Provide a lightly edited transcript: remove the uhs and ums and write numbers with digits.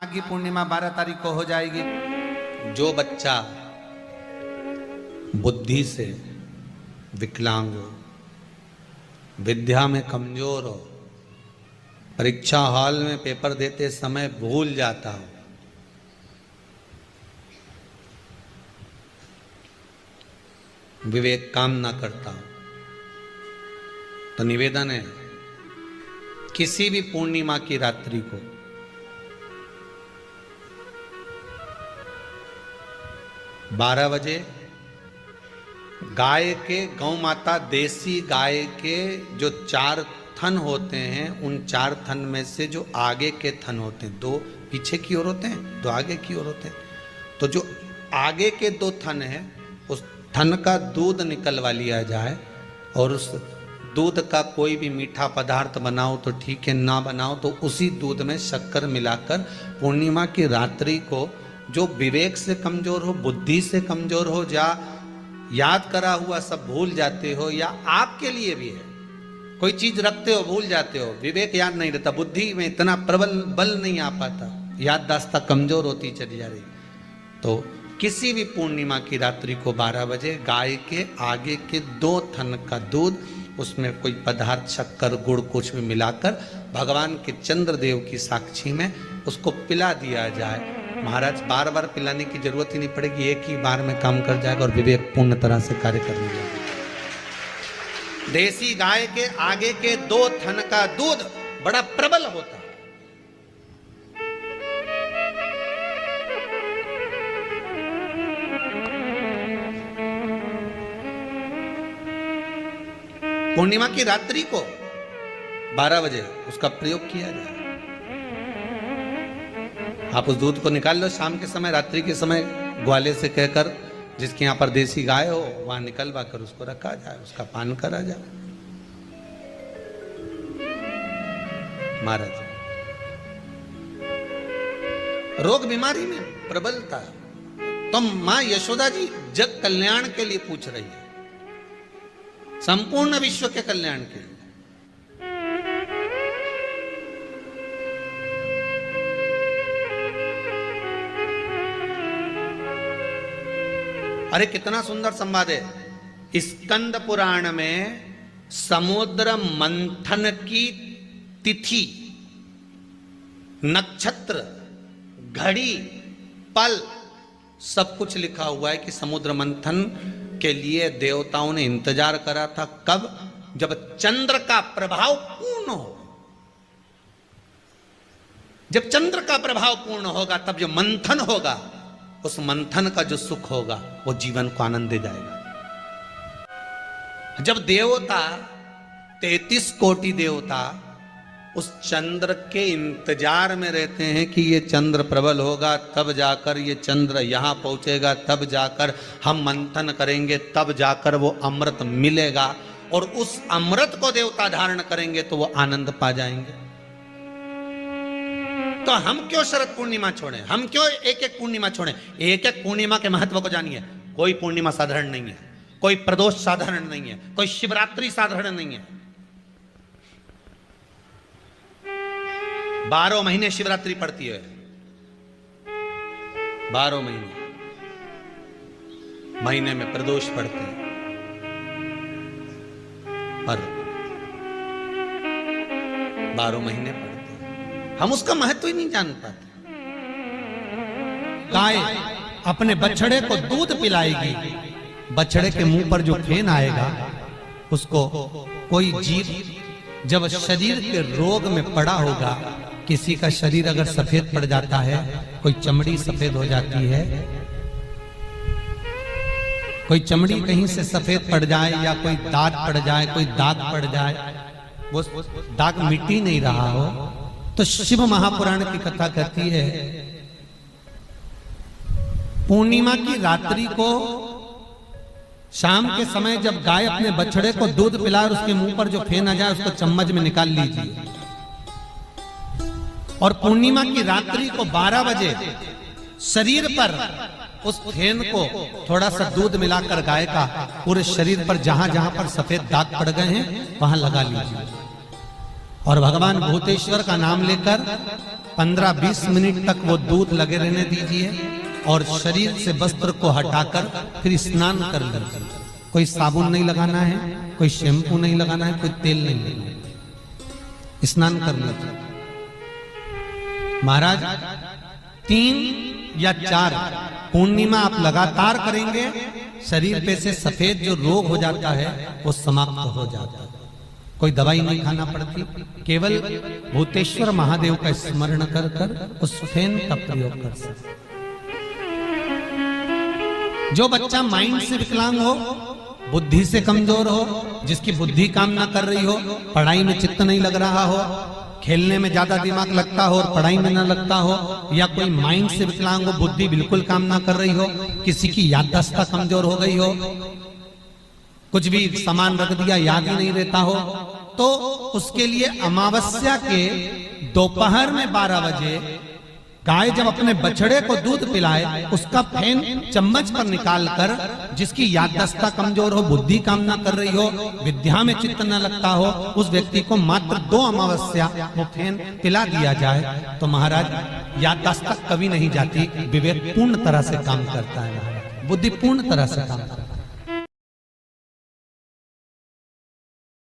की पूर्णिमा 12 तारीख को हो जाएगी। जो बच्चा बुद्धि से विकलांग हो, विद्या में कमजोर हो, परीक्षा हॉल में पेपर देते समय भूल जाता हो, विवेक काम ना करता हो, तो निवेदन है किसी भी पूर्णिमा की रात्रि को बारह बजे गाय के, गौ माता देसी गाय के जो 4 थन होते हैं, उन 4 थन में से जो आगे के थन होते हैं, 2 पीछे की ओर होते हैं, 2 आगे की ओर होते हैं, तो जो आगे के 2 थन हैं उस थन का दूध निकलवा लिया जाए और उस दूध का कोई भी मीठा पदार्थ बनाओ तो ठीक है, ना बनाओ तो उसी दूध में शक्कर मिलाकर पूर्णिमा की रात्रि को जो विवेक से कमजोर हो, बुद्धि से कमजोर हो, या याद करा हुआ सब भूल जाते हो, या आपके लिए भी है कोई चीज रखते हो भूल जाते हो, विवेक याद नहीं रहता, बुद्धि में इतना प्रबल बल नहीं आ पाता, याददाश्त कमजोर होती चली जा रही, तो किसी भी पूर्णिमा की रात्रि को 12 बजे गाय के आगे के 2 थन का दूध, उसमें कोई पदार्थ शक्कर गुड़ कुछ भी मिलाकर भगवान के चंद्रदेव की साक्षी में उसको पिला दिया जाए। महाराज बार बार पिलाने की जरूरत ही नहीं पड़ेगी, एक ही बार में काम कर जाएगा और विवेक पूर्ण तरह से कार्य करने लगेगा। देसी गाय के आगे के 2 थन का दूध बड़ा प्रबल होता है। पूर्णिमा की रात्रि को 12 बजे उसका प्रयोग किया जाए। आप उस दूध को निकाल लो शाम के समय, रात्रि के समय ग्वाले से कहकर जिसके यहाँ पर देसी गाय हो वहां निकलवा कर उसको रखा जाए, उसका पान करा जाए। महाराज रोग बीमारी में प्रबलता, तो मां यशोदा जी जग कल्याण के लिए पूछ रही है, संपूर्ण विश्व के कल्याण के लिए। अरे कितना सुंदर संवाद है। स्कंद पुराण में समुद्र मंथन की तिथि, नक्षत्र, घड़ी, पल सब कुछ लिखा हुआ है कि समुद्र मंथन के लिए देवताओं ने इंतजार करा था। कब? जब चंद्र का प्रभाव पूर्ण हो। जब चंद्र का प्रभाव पूर्ण होगा तब जो मंथन होगा, उस मंथन का जो सुख होगा वो जीवन को आनंद दे जाएगा। जब देवता 33 कोटि देवता उस चंद्र के इंतजार में रहते हैं कि ये चंद्र प्रबल होगा, तब जाकर ये चंद्र यहां पहुंचेगा, तब जाकर हम मंथन करेंगे, तब जाकर वो अमृत मिलेगा, और उस अमृत को देवता धारण करेंगे तो वो आनंद पा जाएंगे। तो हम क्यों शरद पूर्णिमा छोड़ें? हम क्यों एक एक पूर्णिमा छोड़ें? एक एक पूर्णिमा के महत्व को जानिए। कोई पूर्णिमा साधारण नहीं है, कोई प्रदोष साधारण नहीं है, कोई शिवरात्रि साधारण नहीं है। 12 महीने शिवरात्रि पड़ती है, 12 महीने में प्रदोष पड़ते हैं, और 12 महीने पड़ते हैं। हम उसका महत्व ही नहीं जान पाते। गाय अपने बछड़े को दूध पिलाएगी, बछड़े के मुंह पर जो फेन आएगा उसको कोई जीव जब शरीर के रोग में पड़ा होगा, किसी का शरीर अगर सफेद पड़ जाता है, कोई चमड़ी सफेद हो जाती है, कोई चमड़ी कहीं से सफेद पड़ जाए, या कोई दाग पड़ जाए, कोई दाग पड़ जाए, वो दाग मिट ही नहीं रहा हो, तो शिव महापुराण की कथा कहती है पूर्णिमा की रात्रि को शाम के समय जब गाय अपने बछड़े को दूध पिलाए और उसके मुंह पर जो फेन आ जाए उसको चम्मच में निकाल लीजिए, और पूर्णिमा की रात्रि को 12 बजे शरीर पर उस फेन को थोड़ा सा दूध मिलाकर गाय का पूरे शरीर पर जहां जहां पर सफेद दाग पड़ गए हैं वहां लगा लीजिए, और भगवान भूतेश्वर का नाम लेकर 15-20 मिनट तक वो दूध लगे रहने दीजिए और शरीर से वस्त्र को हटाकर फिर स्नान कर लीजिए। कोई साबुन नहीं लगाना है, कोई शैम्पू नहीं लगाना है, कोई तेल नहीं लगाना है, स्नान कर लीजिए। महाराज 3 या 4 पूर्णिमा आप लगातार करेंगे, शरीर पे से सफेद जो रोग हो जाता है वो समाप्त हो जाता है। कोई दवाई नहीं खाना पड़ती, केवल भूतेश्वर महादेव का स्मरण कर कर उस फेन का प्रयोग कर सकते। जो बच्चा माइंड से विकलांग हो, बुद्धि से कमजोर हो, जिसकी बुद्धि काम ना कर रही हो, पढ़ाई में चित्त नहीं लग रहा हो, खेलने में ज्यादा दिमाग लगता हो और पढ़ाई में ना लगता हो, या कोई माइंड से विकलांग हो, बुद्धि बिल्कुल काम ना कर रही हो, किसी की याददाश्त कमजोर हो गई हो, कुछ भी सामान रख दिया याद ही नहीं रहता हो, तो उसके लिए अमावस्या के दोपहर में 12 बजे गाय जब अपने बछड़े को दूध पिलाए, उसका फेन चम्मच पर निकालकर, जिसकी याददाश्त कमजोर हो, बुद्धि काम ना कर रही हो, विद्या में चित्त न लगता हो, उस व्यक्ति को मात्र 2 अमावस्या वो फेन पिला दिया जाए तो महाराज याददाश्त कभी नहीं जाती, विवेक पूर्ण तरह से काम करता है, बुद्धि पूर्ण तरह से काम करता है।